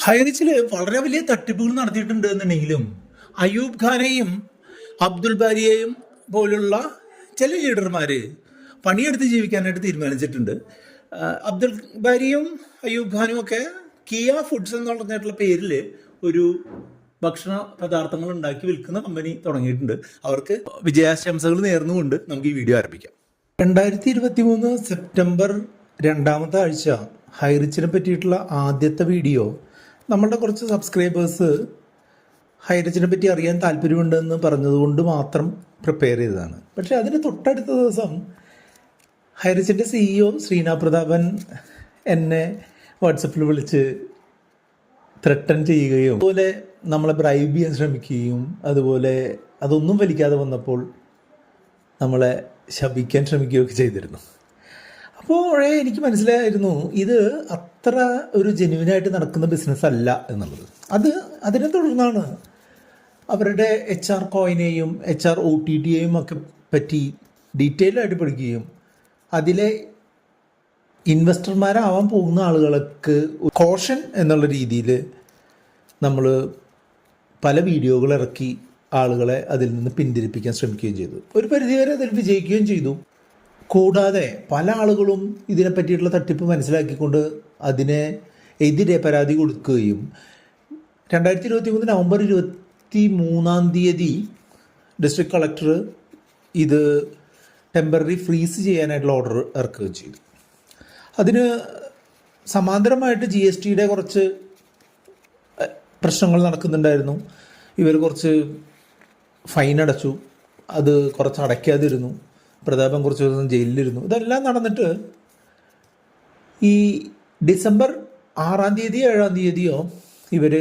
ഹൈറിച്ചിൽ വളരെ വലിയ തട്ടിപ്പുകൾ നടത്തിയിട്ടുണ്ട് എന്നുണ്ടെങ്കിലും അയൂബ് ഖാനെയും അബ്ദുൽ ബാരിയെയും പോലുള്ള ചില ലീഡർമാർ പണിയെടുത്ത് ജീവിക്കാനായിട്ട് തീരുമാനിച്ചിട്ടുണ്ട്. അബ്ദുൽ ബാരിയും അയൂബ് ഖാനും ഒക്കെ കിയ ഫുഡ്സ് എന്ന് പറഞ്ഞിട്ടുള്ള പേരിൽ ഒരു ഭക്ഷണ പദാർത്ഥങ്ങൾ ഉണ്ടാക്കി വിൽക്കുന്ന കമ്പനി തുടങ്ങിയിട്ടുണ്ട്. അവർക്ക് വിജയാശംസകൾ നേർന്നുകൊണ്ട് നമുക്ക് ഈ വീഡിയോ ആരംഭിക്കാം. 2023 സെപ്റ്റംബർ 2ാമത്തെ ആഴ്ച ഹൈറിച്ചിനെ പറ്റിയിട്ടുള്ള ആദ്യത്തെ വീഡിയോ നമ്മളുടെ കുറച്ച് സബ്സ്ക്രൈബേഴ്സ് ഹൈറിച്ചിനെ പറ്റി അറിയാൻ താല്പര്യമുണ്ടെന്ന് പറഞ്ഞതുകൊണ്ട് മാത്രം പ്രിപ്പയർ ചെയ്തതാണ്. പക്ഷെ അതിന് തൊട്ടടുത്ത ദിവസം ഹൈറിച്ചിൻ്റെ CEO ശ്രീനാ പ്രതാപൻ എന്നെ വാട്സപ്പിൽ വിളിച്ച് ത്രെട്ടൻ ചെയ്യുകയും അതുപോലെ നമ്മളെ ബ്രൈബ് ചെയ്യാൻ ശ്രമിക്കുകയും അതുപോലെ അതൊന്നും വലിക്കാതെ വന്നപ്പോൾ നമ്മളെ ശപിക്കാൻ ശ്രമിക്കുകയൊക്കെ ചെയ്തിരുന്നു. അപ്പോൾ എനിക്ക് മനസ്സിലായിരുന്നു ഇത് അത്ര ഒരു ജെന്യുവനായിട്ട് നടക്കുന്ന ബിസിനസ് അല്ല എന്നുള്ളത്. അതിനെ തുടർന്നാണ് അവരുടെ HR കോയിനെയും HR OTTയെയും ഒക്കെ പറ്റി ഡീറ്റെയിൽ ആയിട്ട് പഠിക്കുകയും അതിലെ ഇൻവെസ്റ്റർമാരാവാൻ പോകുന്ന ആളുകൾക്ക് കോഷൻ എന്നുള്ള രീതിയിൽ നമ്മൾ പല വീഡിയോകൾ ഇറക്കി ആളുകളെ അതിൽ നിന്ന് പിന്തിരിപ്പിക്കാൻ ശ്രമിക്കുകയും ചെയ്തു. ഒരു പരിധിവരെ അതിൽ വിജയിക്കുകയും ചെയ്തു. കൂടാതെ പല ആളുകളും ഇതിനെ പറ്റിയിട്ടുള്ള തട്ടിപ്പ് മനസ്സിലാക്കിക്കൊണ്ട് അതിനെ എതിരെ പരാതി കൊടുക്കുകയും 2023 നവംബർ 23 ഡിസ്ട്രിക്ട് കളക്ടർ ഇത് ടെമ്പററി ഫ്രീസ് ചെയ്യാനായിട്ടുള്ള ഓർഡർ ഇറക്കുകയും ചെയ്തു. അതിന് സമാന്തരമായിട്ട് GSTയുടെ കുറച്ച് പ്രശ്നങ്ങൾ നടക്കുന്നുണ്ടായിരുന്നു. ഇവർ കുറച്ച് ഫൈൻ അടച്ചു, അത് കുറച്ച് അടയ്ക്കാതിരുന്നു, പ്രതാപൻ കുറച്ച് ദിവസം ജയിലിലിരുന്നു. ഇതെല്ലാം നടന്നിട്ട് ഈ ഡിസംബർ 6-ാം തീയതി 7-ാം തീയതിയോ ഇവർ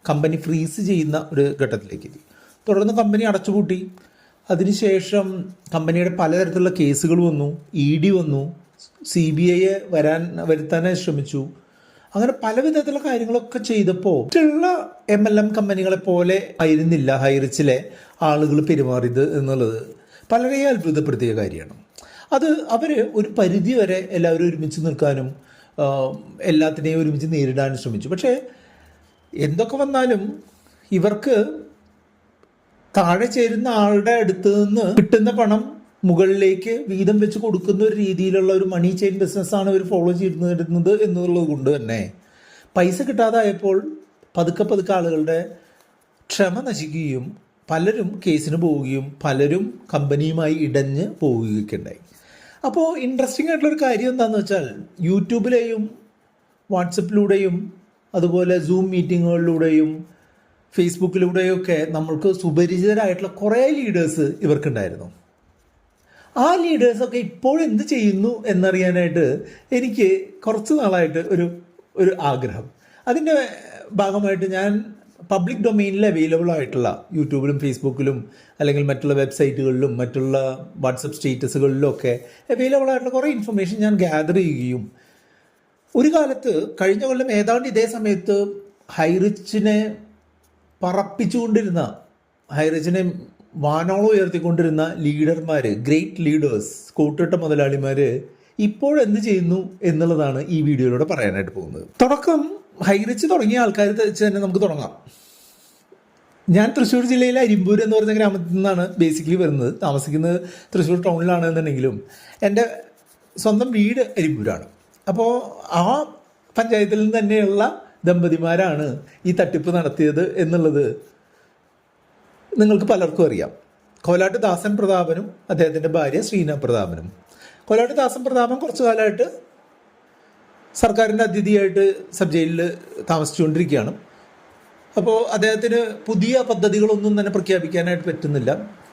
കമ്പനി ഫ്രീസ് ചെയ്യുന്ന ഒരു ഘട്ടത്തിലേക്ക് എത്തി. തുടർന്ന് കമ്പനി അടച്ചുപൂട്ടി. അതിനുശേഷം കമ്പനിയുടെ പലതരത്തിലുള്ള കേസുകൾ വന്നു, ED വന്നു, CBIയെ വരുത്താനായി ശ്രമിച്ചു. അങ്ങനെ പല വിധത്തിലുള്ള കാര്യങ്ങളൊക്കെ ചെയ്തപ്പോൾ മറ്റുള്ള MLM കമ്പനികളെ പോലെ ആയിരുന്നില്ല ഹൈറിച്ചിലെ ആളുകൾ പെരുമാറിയത് എന്നുള്ളത് പലരെയും അത്ഭുതപ്പെടുത്തിയ കാര്യമാണ്. അത് അവർ ഒരു പരിധി വരെ എല്ലാവരും ഒരുമിച്ച് നിൽക്കാനും എല്ലാത്തിനെയും ഒരുമിച്ച് നേരിടാനും ശ്രമിച്ചു. പക്ഷേ എന്തൊക്കെ വന്നാലും ഇവർക്ക് താഴെ ചേരുന്ന ആളുടെ അടുത്ത് നിന്ന് കിട്ടുന്ന പണം മുകളിലേക്ക് വീതം വെച്ച് കൊടുക്കുന്ന ഒരു രീതിയിലുള്ള ഒരു മണി ചെയിൻ ബിസിനസ്സാണ് ഇവർ ഫോളോ ചെയ്തിരുന്നത് എന്നുള്ളത് കൊണ്ട് തന്നെ പൈസ കിട്ടാതായപ്പോൾ പതുക്കെ ആളുകളുടെ ക്ഷമ നശിക്കുകയും പലരും കേസിന് പോവുകയും പലരും കമ്പനിയുമായി ഇടഞ്ഞ് പോവുകയൊക്കെ ഉണ്ടായി. അപ്പോൾ ഇൻട്രസ്റ്റിംഗ് ആയിട്ടുള്ളൊരു കാര്യം എന്താണെന്ന് വെച്ചാൽ യൂട്യൂബിലെയും വാട്സപ്പിലൂടെയും അതുപോലെ സൂം മീറ്റിങ്ങുകളിലൂടെയും ഫേസ്ബുക്കിലൂടെയൊക്കെ നമ്മൾക്ക് സുപരിചിതരായിട്ടുള്ള കുറേ ലീഡേഴ്സ് ഇവർക്കുണ്ടായിരുന്നു. ആ ലീഡേഴ്സൊക്കെ ഇപ്പോൾ എന്ത് ചെയ്യുന്നു എന്നറിയാനായിട്ട് എനിക്ക് കുറച്ച് നാളായിട്ട് ഒരു ആഗ്രഹം. അതിൻ്റെ ഭാഗമായിട്ട് ഞാൻ പബ്ലിക് ഡൊമെയിനിൽ അവൈലബിൾ ആയിട്ടുള്ള യൂട്യൂബിലും ഫേസ്ബുക്കിലും അല്ലെങ്കിൽ മറ്റുള്ള വെബ്സൈറ്റുകളിലും മറ്റുള്ള വാട്സപ്പ് സ്റ്റേറ്റസുകളിലും ഒക്കെ അവൈലബിൾ ആയിട്ടുള്ള കുറേ ഇൻഫർമേഷൻ ഞാൻ ഗ്യാദർ ചെയ്യുകയും ഒരു കാലത്ത് കഴിഞ്ഞ കൊല്ലം ഏതാണ്ട് ഇതേ സമയത്ത് ഹൈറിച്ചിനെ പറപ്പിച്ചുകൊണ്ടിരുന്ന ഹൈറിച്ചിനെ വാനോളം ഉയർത്തിക്കൊണ്ടിരുന്ന ലീഡർമാർ, ഗ്രേറ്റ് ലീഡേഴ്സ്, കൂട്ടിട്ട മുതലാളിമാർ ഇപ്പോഴെന്ത് ചെയ്യുന്നു എന്നുള്ളതാണ് ഈ വീഡിയോയിലൂടെ പറയാനായിട്ട് പോകുന്നത്. തുടക്കം ഹൈറിച്ച് തുടങ്ങിയ ആൾക്കാർ വെച്ച് തന്നെ നമുക്ക് തുടങ്ങാം. ഞാൻ തൃശ്ശൂർ ജില്ലയിലെ അരിമ്പൂർ എന്ന് പറയുന്ന ഗ്രാമത്തിൽ നിന്നാണ് ബേസിക്കലി വരുന്നത്. താമസിക്കുന്നത് തൃശ്ശൂർ ടൗണിലാണ് എന്നുണ്ടെങ്കിലും എൻ്റെ സ്വന്തം വീട് അരിമ്പൂരാണ്. അപ്പോൾ ആ പഞ്ചായത്തിൽ നിന്ന് തന്നെയുള്ള ദമ്പതിമാരാണ് ഈ തട്ടിപ്പ് നടത്തിയത് എന്നുള്ളത് നിങ്ങൾക്ക് പലർക്കും അറിയാം. കോലാട്ട് ദാസൻ പ്രതാപനും അദ്ദേഹത്തിൻ്റെ ഭാര്യ ശ്രീനാ പ്രതാപനും. കോലാട്ട് ദാസൻ പ്രതാപൻ കുറച്ചു കാലമായിട്ട് സർക്കാരിൻ്റെ അതിഥിയായിട്ട് സബ് ജയിലിൽ താമസിച്ചുകൊണ്ടിരിക്കുകയാണ്. അപ്പോൾ അദ്ദേഹത്തിന് പുതിയ പദ്ധതികളൊന്നും തന്നെ പ്രഖ്യാപിക്കാനായിട്ട് പറ്റുന്നില്ല.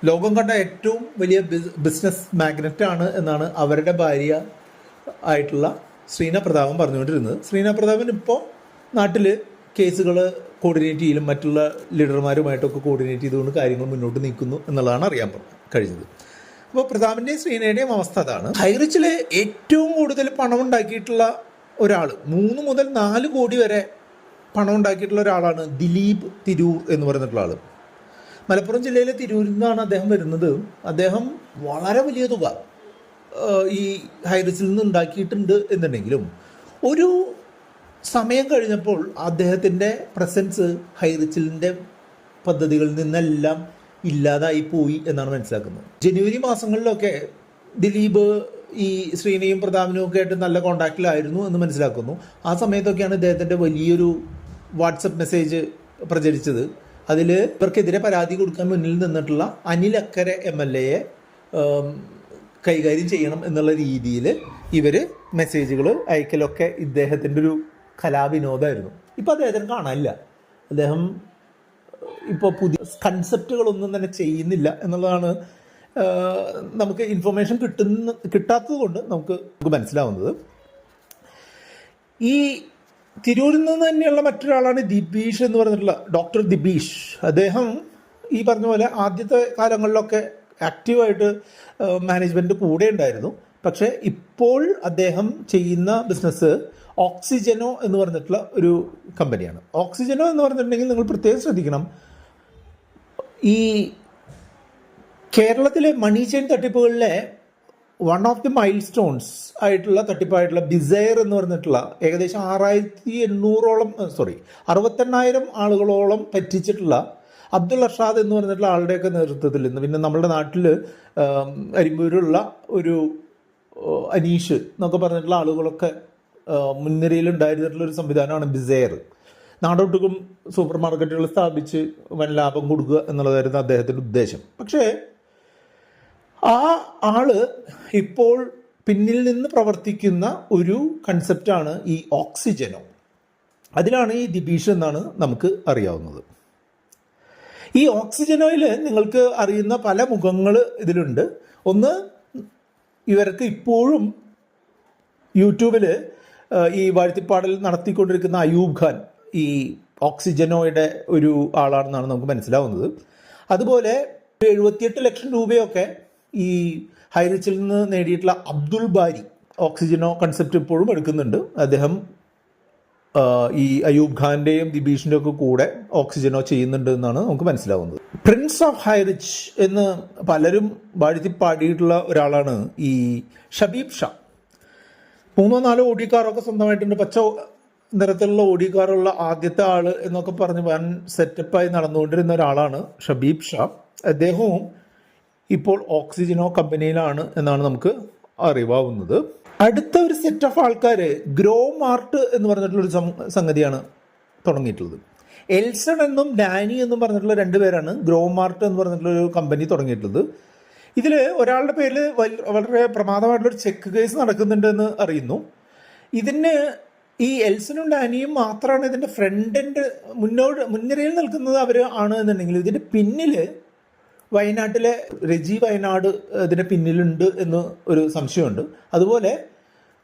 ലോകം കണ്ട ഏറ്റവും വലിയ ബിസിനസ് മാഗ്നറ്റാണ് എന്നാണ് അവരുടെ ഭാര്യ ആയിട്ടുള്ള ശ്രീനാ പ്രതാപൻ പറഞ്ഞുകൊണ്ടിരുന്നത്. ശ്രീനാ പ്രതാപൻ ഇപ്പോൾ നാട്ടിൽ കേസുകൾ കോർഡിനേറ്റ് ചെയ്യലും മറ്റുള്ള ലീഡർമാരുമായിട്ടൊക്കെ കോർഡിനേറ്റ് ചെയ്തുകൊണ്ട് കാര്യങ്ങൾ മുന്നോട്ട് നീക്കുന്നു എന്നുള്ളതാണ് അറിയാൻ കഴിഞ്ഞത്. അപ്പോൾ പ്രതാപൻ്റെയും ശ്രീനയുടെയും അവസ്ഥ അതാണ്. ഹൈറിച്ചിലെ ഏറ്റവും കൂടുതൽ പണം ഉണ്ടാക്കിയിട്ടുള്ള ഒരാൾ, 3 മുതൽ 4 കോടി വരെ പണം ഉണ്ടാക്കിയിട്ടുള്ള ഒരാളാണ് ദിലീപ് തിരൂർ എന്ന് പറഞ്ഞിട്ടുള്ള ആൾ. മലപ്പുറം ജില്ലയിലെ തിരൂരിൽ നിന്നാണ് അദ്ദേഹം വരുന്നത്. അദ്ദേഹം വളരെ വലിയ തുക ഈ ഹൈറിച്ചിൽ നിന്ന് ഉണ്ടാക്കിയിട്ടുണ്ട് എന്നുണ്ടെങ്കിലും ഒരു സമയം കഴിഞ്ഞപ്പോൾ അദ്ദേഹത്തിൻ്റെ പ്രസൻസ് ഹൈറിച്ചിലിൻ്റെ പദ്ധതികളിൽ നിന്നെല്ലാം ഇല്ലാതായി പോയി എന്നാണ് മനസ്സിലാക്കുന്നത്. ജനുവരി മാസങ്ങളിലൊക്കെ ദിലീപ് ഈ ശ്രീനിയും പ്രതാപനും ഒക്കെ ആയിട്ട് നല്ല കോണ്ടാക്റ്റിലായിരുന്നു എന്ന് മനസ്സിലാക്കുന്നു. ആ സമയത്തൊക്കെയാണ് ഇദ്ദേഹത്തിൻ്റെ വലിയൊരു വാട്സപ്പ് മെസ്സേജ് പ്രചരിച്ചത്. അതിൽ ഇവർക്കെതിരെ പരാതി കൊടുക്കാൻ മുന്നിൽ നിന്നിട്ടുള്ള അനിൽ അക്കര MLA കൈകാര്യം ചെയ്യണം എന്നുള്ള രീതിയിൽ ഇവർ മെസ്സേജുകൾ അയക്കലൊക്കെ ഇദ്ദേഹത്തിൻ്റെ ഒരു കലാവിനോദമായിരുന്നു. ഇപ്പോൾ അദ്ദേഹത്തിന് കാണാനില്ല. അദ്ദേഹം ഇപ്പോൾ പുതിയ കൺസെപ്റ്റുകളൊന്നും തന്നെ ചെയ്യുന്നില്ല എന്നുള്ളതാണ് നമുക്ക് ഇൻഫർമേഷൻ കിട്ടാത്തത് കൊണ്ട് നമുക്ക് മനസ്സിലാവുന്നത്. ഈ തിരൂരിൽ നിന്ന് തന്നെയുള്ള മറ്റൊരാളാണ് ദിബീഷ് എന്ന് പറഞ്ഞിട്ടുള്ള ഡോക്ടർ ദിബീഷ്. അദ്ദേഹം ഈ പറഞ്ഞ പോലെ ആദ്യത്തെ കാലങ്ങളിലൊക്കെ ആക്റ്റീവായിട്ട് മാനേജ്മെൻറ്റ് കൂടെ ഉണ്ടായിരുന്നു. പക്ഷേ ഇപ്പോൾ അദ്ദേഹം ചെയ്യുന്ന ബിസിനസ് ഓക്സിജനോ എന്ന് പറഞ്ഞിട്ടുള്ള ഒരു കമ്പനിയാണ്. ഓക്സിജനോ എന്ന് പറഞ്ഞിട്ടുണ്ടെങ്കിൽ നിങ്ങൾ പ്രത്യേകം ശ്രദ്ധിക്കണം, ഈ കേരളത്തിലെ മണി ചെയിൻ തട്ടിപ്പുകളിലെ one of the milestones ആയിട്ടുള്ള തട്ടിപ്പായിട്ടുള്ള ബിസയർ എന്ന് പറഞ്ഞിട്ടുള്ള ഏകദേശം 68,000 ആളുകളോളം പറ്റിച്ചിട്ടുള്ള അബ്ദുൾ അർഷാദ് എന്ന് പറഞ്ഞിട്ടുള്ള ആളുടെയൊക്കെ നേതൃത്വത്തിൽ നിന്ന്, പിന്നെ നമ്മുടെ നാട്ടിൽ അരിമ്പൂരിലുള്ള ഒരു അനീഷ് എന്നൊക്കെ പറഞ്ഞിട്ടുള്ള ആളുകളൊക്കെ മുൻനിരയിലുണ്ടായിരുന്നിട്ടുള്ള ഒരു സംവിധാനമാണ് ബിസയർ. നാടൊട്ടുക്കും സൂപ്പർ മാർക്കറ്റുകൾ സ്ഥാപിച്ച് വൻ ലാഭം കൊടുക്കുക എന്നുള്ളതായിരുന്നു അദ്ദേഹത്തിൻ്റെ ഉദ്ദേശം. പക്ഷേ ആ ആള് ഇപ്പോൾ പിന്നിൽ നിന്ന് പ്രവർത്തിക്കുന്ന ഒരു കൺസെപ്റ്റാണ് ഈ ഓക്സിജനോ. അതിലാണ് ഈ ദിബീഷ് എന്നാണ് നമുക്ക് അറിയാവുന്നത്. ഈ ഓക്സിജനോയിൽ നിങ്ങൾക്ക് അറിയുന്ന പല മുഖങ്ങൾ ഇതിലുണ്ട്. ഒന്ന്, ഇവർക്ക് ഇപ്പോഴും യൂട്യൂബിൽ ഈ വാഴ്ത്തിപ്പാടൽ നടത്തിക്കൊണ്ടിരിക്കുന്ന അയൂബ് ഖാൻ ഈ ഓക്സിജനോയുടെ ഒരു ആളാണെന്നാണ് നമുക്ക് മനസ്സിലാവുന്നത്. അതുപോലെ 78 ലക്ഷം രൂപയൊക്കെ ഈ ഹൈറിച്ചിൽ നിന്ന് നേടിയിട്ടുള്ള അബ്ദുൾ ബാരി ഓക്സിജനോ കൺസെപ്റ്റ് ഇപ്പോഴും എടുക്കുന്നുണ്ട്. അദ്ദേഹം ഈ അയൂബ് ഖാൻ്റെയും ദിബീഷിൻ്റെ ഒക്കെ കൂടെ ഓക്സിജനോ ചെയ്യുന്നുണ്ട് എന്നാണ് നമുക്ക് മനസ്സിലാവുന്നത്. പ്രിൻസ് ഓഫ് ഹൈറിച്ച് എന്ന് പലരും വാഴ്ത്തിപ്പാടിയിട്ടുള്ള ഒരാളാണ് ഈ ഷബീബ് ഷാ. 3-4 ഓടിക്കാറൊക്കെ സ്വന്തമായിട്ടുണ്ട്. പച്ച നിറത്തിലുള്ള ഓടിക്കാറുള്ള ആദ്യത്തെ ആൾ എന്നൊക്കെ പറഞ്ഞ് വൻ സെറ്റപ്പായി നടന്നുകൊണ്ടിരുന്ന ഒരാളാണ് ഷബീബ് ഷാ. അദ്ദേഹവും ഇപ്പോൾ ഓക്സിജനോ കമ്പനിയിലാണ് എന്നാണ് നമുക്ക് അറിവാവുന്നത്. അടുത്ത ഒരു സെറ്റ് ഓഫ് ആൾക്കാർ ഗ്രോ മാർട്ട് എന്ന് പറഞ്ഞിട്ടുള്ളൊരു സംഗതിയാണ് തുടങ്ങിയിട്ടുള്ളത്. എൽസൺ എന്നും ഡാനി എന്നും പറഞ്ഞിട്ടുള്ള 2 പേരാണ് ഗ്രോ മാർട്ട് എന്ന് പറഞ്ഞിട്ടുള്ളൊരു കമ്പനി തുടങ്ങിയിട്ടുള്ളത്. ഇതിൽ ഒരാളുടെ പേരിൽ വളരെ പ്രമാദമായിട്ടുള്ളൊരു ചെക്ക് കേസ് നടക്കുന്നുണ്ടെന്ന് അറിയുന്നു. ഇതിന് ഈ എൽസനും ഡാനിയും മാത്രമാണ് ഇതിൻ്റെ ഫ്രണ്ട് എൻഡ് മുൻനിരയിൽ നിൽക്കുന്നത് അവർ ആണ് എന്നുണ്ടെങ്കിൽ ഇതിൻ്റെ പിന്നിൽ വയനാട്ടിലെ രജി വയനാട് ഇതിൻ്റെ പിന്നിലുണ്ട് എന്ന് ഒരു സംശയമുണ്ട്. അതുപോലെ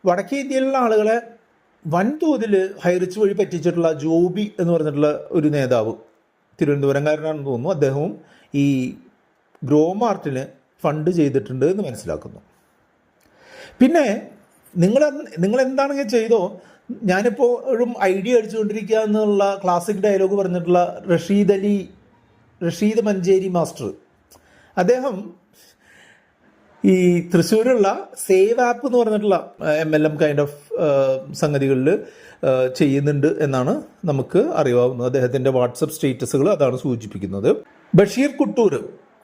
വടക്കേ ഇന്ത്യയിലുള്ള ആളുകളെ വൻതോതിൽ ഹൈറിച്ച് വഴി പറ്റിച്ചിട്ടുള്ള ജോബി എന്ന് പറഞ്ഞിട്ടുള്ള ഒരു നേതാവ്, തിരുവനന്തപുരംകാരനാണെന്ന് തോന്നുന്നു, അദ്ദേഹവും ഈ ഗ്രോ മാർട്ടിന് ഫണ്ട് ചെയ്തിട്ടുണ്ട് എന്ന് മനസ്സിലാക്കുന്നു. പിന്നെ നിങ്ങൾ എന്താണെങ്കിൽ ചെയ്തോ, ഞാനിപ്പോഴും ഐഡിയ അടിച്ചുകൊണ്ടിരിക്കുക എന്നുള്ള ക്ലാസിക് ഡയലോഗ് പറഞ്ഞിട്ടുള്ള റഷീദ് മഞ്ചേരി മാസ്റ്റർ, അദ്ദേഹം ഈ തൃശ്ശൂരുള്ള സേവ് ആപ്പ് എന്ന് പറഞ്ഞിട്ടുള്ള MLM കൈൻഡ് ഓഫ് സംഗതികളിൽ ചെയ്യുന്നുണ്ട് എന്നാണ് നമുക്ക് അറിയാവുന്നത്. അദ്ദേഹത്തിൻ്റെ വാട്സപ്പ് സ്റ്റേറ്റസുകൾ അതാണ് സൂചിപ്പിക്കുന്നത്. ബഷീർ കുട്ടൂർ,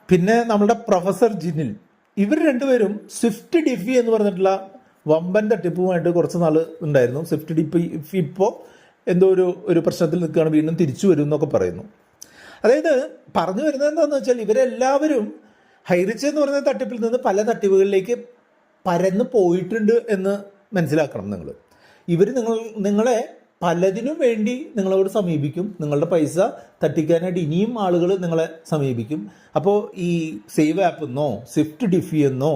പിന്നെ നമ്മുടെ പ്രൊഫസർ ജിനിൽ, ഇവർ 2 പേരും സ്വിഫ്റ്റ് ഡിഫി എന്ന് പറഞ്ഞിട്ടുള്ള വമ്പൻ തട്ടിപ്പുമായിട്ട് കുറച്ച് നാൾ ഉണ്ടായിരുന്നു. സ്വിഫ്റ്റ് ഡിഫി ഇപ്പോൾ എന്തോ ഒരു പ്രശ്നത്തിൽ നിൽക്കുകയാണ്, വീണ്ടും തിരിച്ചു വരും എന്നൊക്കെ പറയുന്നു. അതായത് പറഞ്ഞു വരുന്നത് എന്താണെന്ന് വെച്ചാൽ ഇവരെല്ലാവരും ഹൈറിച്ച് എന്ന് പറയുന്ന തട്ടിപ്പിൽ നിന്ന് പല തട്ടിപ്പുകളിലേക്ക് പരന്ന് പോയിട്ടുണ്ട് എന്ന് മനസ്സിലാക്കണം നിങ്ങൾ. ഇവർ നിങ്ങളെ പലതിനും വേണ്ടി നിങ്ങളോട് സമീപിക്കും. നിങ്ങളുടെ പൈസ തട്ടിക്കാനായിട്ട് ഇനിയും ആളുകൾ നിങ്ങളെ സമീപിക്കും. അപ്പോൾ ഈ സേവ് ആപ്പ് എന്നോ സ്വിഫ്റ്റ് ഡിഫി എന്നോ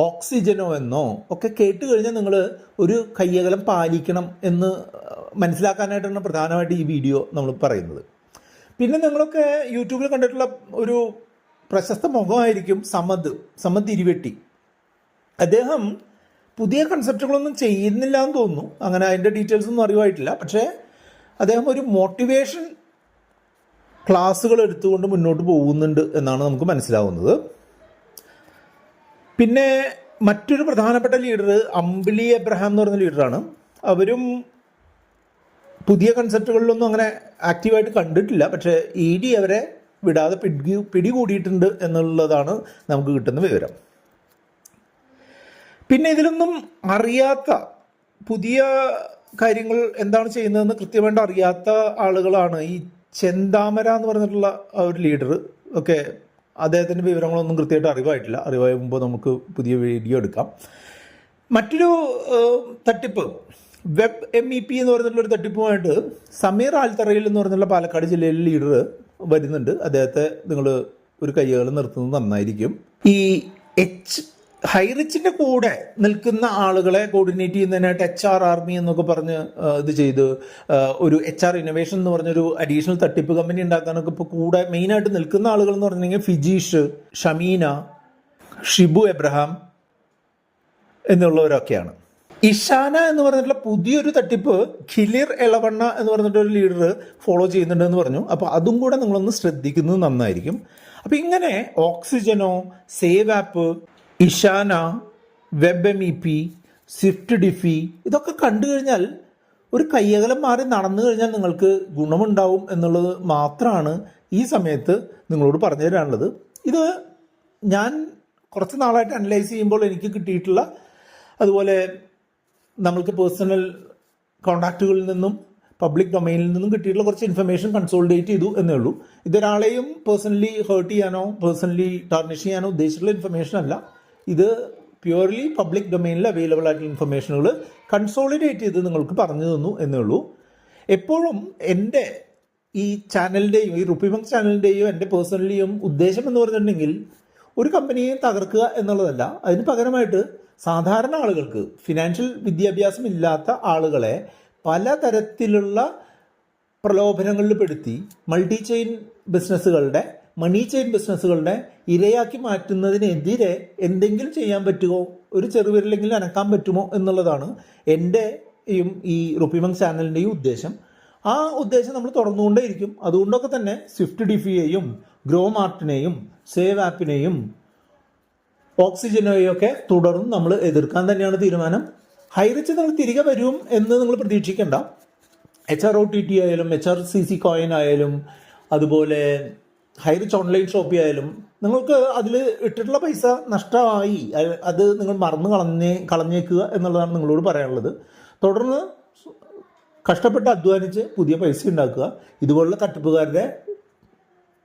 ഓക്സിജനോ എന്നോ ഒക്കെ കേട്ട് കഴിഞ്ഞാൽ നിങ്ങൾ ഒരു കയ്യകലം പാലിക്കണം എന്ന് മനസ്സിലാക്കാനായിട്ടാണ് പ്രധാനമായിട്ട് ഈ വീഡിയോ നമ്മൾ പറയുന്നത്. പിന്നെ നിങ്ങളൊക്കെ യൂട്യൂബിൽ കണ്ടിട്ടുള്ള ഒരു പ്രശസ്ത മുഖമായിരിക്കും സമദ് ഇരുവെട്ടി. അദ്ദേഹം പുതിയ കൺസെപ്റ്റുകളൊന്നും ചെയ്യുന്നില്ല എന്ന് തോന്നുന്നു, അങ്ങനെ അതിൻ്റെ ഡീറ്റെയിൽസ് ഒന്നും അറിവായിട്ടില്ല. പക്ഷേ അദ്ദേഹം ഒരു മോട്ടിവേഷൻ ക്ലാസ്സുകൾ എടുത്തുകൊണ്ട് മുന്നോട്ട് പോകുന്നുണ്ട് എന്നാണ് നമുക്ക് മനസ്സിലാവുന്നത്. പിന്നെ മറ്റൊരു പ്രധാനപ്പെട്ട ലീഡർ അമ്പിളി എബ്രഹാം എന്ന് പറയുന്ന ലീഡറാണ്. അവരും പുതിയ കൺസെപ്റ്റുകളിലൊന്നും അങ്ങനെ ആക്റ്റീവായിട്ട് കണ്ടിട്ടില്ല. പക്ഷേ ED അവരെ വിടാതെ പിടികൂടിയിട്ടുണ്ട് എന്നുള്ളതാണ് നമുക്ക് കിട്ടുന്ന വിവരം. പിന്നെ ഇതിലൊന്നും അറിയാത്ത പുതിയ കാര്യങ്ങൾ എന്താണ് ചെയ്യുന്നതെന്ന് കൃത്യമായിട്ട് അറിയാത്ത ആളുകളാണ് ഈ ചെന്താമര എന്ന് പറഞ്ഞിട്ടുള്ള ആ ഒരു ലീഡർ ഒക്കെ. അദ്ദേഹത്തിൻ്റെ വിവരങ്ങളൊന്നും കൃത്യമായിട്ട് അറിവായിട്ടില്ല. അറിവാകുമ്പോൾ നമുക്ക് പുതിയ വീഡിയോ എടുക്കാം. മറ്റൊരു തട്ടിപ്പ് വെബ് MEP എന്ന് പറഞ്ഞിട്ടുള്ളൊരു തട്ടിപ്പുമായിട്ട് സമീർ ആൽത്തറയിൽ എന്ന് പറഞ്ഞുള്ള പാലക്കാട് ജില്ലയിലെ ലീഡർ വരുന്നുണ്ട്. അദ്ദേഹത്തെ നിങ്ങൾ ഒരു കയ്യാൽ നിർത്തുന്നത് നന്നായിരിക്കും. ഈ ഹൈറിച്ചിൻ്റെ കൂടെ നിൽക്കുന്ന ആളുകളെ കോർഡിനേറ്റ് ചെയ്യുന്നതിനായിട്ട് HR ആർമി എന്നൊക്കെ പറഞ്ഞ് ഇത് ചെയ്ത് ഒരു HR ഇന്നോവേഷൻ എന്ന് പറഞ്ഞൊരു അഡീഷണൽ തട്ടിപ്പ് കമ്പനി ഉണ്ടാക്കാനൊക്കെ ഇപ്പോൾ കൂടെ മെയിനായിട്ട് നിൽക്കുന്ന ആളുകൾ എന്ന് പറഞ്ഞിട്ടുണ്ടെങ്കിൽ ഫിജീഷ്, ഷമീന, ഷിബു എബ്രഹാം എന്നുള്ളവരൊക്കെയാണ്. ഇഷാന എന്ന് പറഞ്ഞിട്ടുള്ള പുതിയൊരു തട്ടിപ്പ് ഖിലിർ എളവണ്ണ എന്ന് പറഞ്ഞിട്ടൊരു ലീഡർ ഫോളോ ചെയ്യുന്നുണ്ടെന്ന് പറഞ്ഞു. അപ്പോൾ അതും കൂടെ നിങ്ങളൊന്ന് ശ്രദ്ധിക്കുന്നത് നന്നായിരിക്കും. അപ്പോൾ ഇങ്ങനെ ഓക്സിജനോ, സേവ് ആപ്പ്, ഇഷാന, വെബ് MEP, സ്വിഫ്റ്റ് ഡിഫി ഇതൊക്കെ കണ്ടു കഴിഞ്ഞാൽ ഒരു കയ്യകലം മാറി നടന്നു കഴിഞ്ഞാൽ നിങ്ങൾക്ക് ഗുണമുണ്ടാവും എന്നുള്ളത് മാത്രമാണ് ഈ സമയത്ത് നിങ്ങളോട് പറഞ്ഞു തരാനുള്ളത്. ഇത് ഞാൻ കുറച്ച് നാളായിട്ട് അനലൈസ് ചെയ്യുമ്പോൾ എനിക്ക് കിട്ടിയിട്ടുള്ള, അതുപോലെ നമ്മൾക്ക് പേഴ്സണൽ കോണ്ടാക്റ്റുകളിൽ നിന്നും പബ്ലിക് ഡൊമൈനിൽ നിന്നും കിട്ടിയിട്ടുള്ള കുറച്ച് ഇൻഫർമേഷൻ കൺസോളിഡേറ്റ് ചെയ്തു എന്നേ ഉള്ളൂ. ഇതൊരാളെയും പേഴ്സണലി ഹേർട്ട് ചെയ്യാനോ പേഴ്സണലി ടാർണിഷ് ചെയ്യാനോ ഉദ്ദേശിച്ചിട്ടുള്ള ഇൻഫർമേഷൻ അല്ല. ഇത് പ്യുവർലി പബ്ലിക് ഡൊമൈനിൽ അവൈലബിൾ ആയിട്ടുള്ള ഇൻഫർമേഷനുകൾ കൺസോളിഡേറ്റ് ചെയ്ത് നിങ്ങൾക്ക് പറഞ്ഞു തന്നു എന്നേ ഉള്ളൂ. എപ്പോഴും എൻ്റെ ഈ ചാനലിൻ്റെയും ഈ റുപ്പിമങ് ചാനലിൻ്റെയും എൻ്റെ പേഴ്സണലിയും ഉദ്ദേശം എന്ന് പറഞ്ഞിട്ടുണ്ടെങ്കിൽ ഒരു കമ്പനിയെ തകർക്കുക എന്നുള്ളതല്ല. അതിന് പകരമായിട്ട് സാധാരണ ആളുകൾക്ക്, ഫിനാൻഷ്യൽ വിദ്യാഭ്യാസം ഇല്ലാത്ത ആളുകളെ പലതരത്തിലുള്ള പ്രലോഭനങ്ങളിൽ പെടുത്തി മൾട്ടി ചെയിൻ ബിസിനസ്സുകളുടെ, മണി ചെയിൻ ബിസിനസ്സുകളുടെ ഇരയാക്കി മാറ്റുന്നതിനെതിരെ എന്തെങ്കിലും ചെയ്യാൻ പറ്റുമോ, ഒരു ചെറുവിരലെങ്കിലും അനക്കാൻ പറ്റുമോ എന്നുള്ളതാണ് എൻ്റെയും ഈ റുപ്പിമങ് ചാനലിൻ്റെയും ഉദ്ദേശം. ആ ഉദ്ദേശം നമ്മൾ തുറന്നുകൊണ്ടേയിരിക്കും. അതുകൊണ്ടൊക്കെ തന്നെ സ്വിഫ്റ്റ് ഡിഫിയെയും ഗ്രോ മാർട്ടിനെയും സേവ് ആപ്പിനെയും ഓക്സിജനെയും ഒക്കെ തുടർന്ന് നമ്മൾ എതിർക്കാൻ തന്നെയാണ് തീരുമാനം. ഹൈറിച്ച് നിങ്ങൾ തിരികെ വരും എന്ന് നിങ്ങൾ പ്രതീക്ഷിക്കേണ്ട. HROTT ആയാലും HRCC കോയിൻ ആയാലും അതുപോലെ ഹൈറിച്ച് ഓൺലൈൻ ഷോപ്പി ആയാലും നിങ്ങൾക്ക് അതിൽ ഇട്ടിട്ടുള്ള പൈസ നഷ്ടമായി, അത് നിങ്ങൾ മറന്നു കളഞ്ഞേക്കുക എന്നുള്ളതാണ് നിങ്ങളോട് പറയാനുള്ളത്. തുടർന്ന് കഷ്ടപ്പെട്ട് അധ്വാനിച്ച് പുതിയ പൈസ ഉണ്ടാക്കുക. ഇതുപോലുള്ള തട്ടിപ്പുകാരുടെ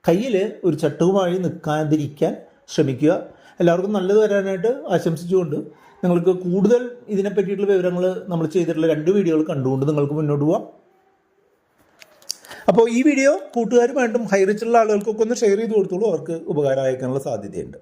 കയ്യിൽ ഒരു ചട്ടവുമായി നിൽക്കാതിരിക്കാൻ ശ്രമിക്കുക. എല്ലാവർക്കും നല്ലത് വരാനായിട്ട് ആശംസിച്ചുകൊണ്ട് നിങ്ങൾക്ക് കൂടുതൽ ഇതിനെ പറ്റിയിട്ടുള്ള വിവരങ്ങൾ നമ്മൾ ചെയ്തിട്ടുള്ള 2 വീഡിയോകൾ കണ്ടുകൊണ്ട് നിങ്ങൾക്ക് മുന്നോട്ട് പോവാം. അപ്പോൾ ഈ വീഡിയോ കൂട്ടുകാരുമായിട്ടും ഹൈറിച്ചുള്ള ആളുകൾക്കൊക്കെ ഒന്ന് ഷെയർ ചെയ്ത് കൊടുത്തോളൂ. അവർക്ക് ഉപകാരമായേക്കാനുള്ള സാധ്യതയുണ്ട്.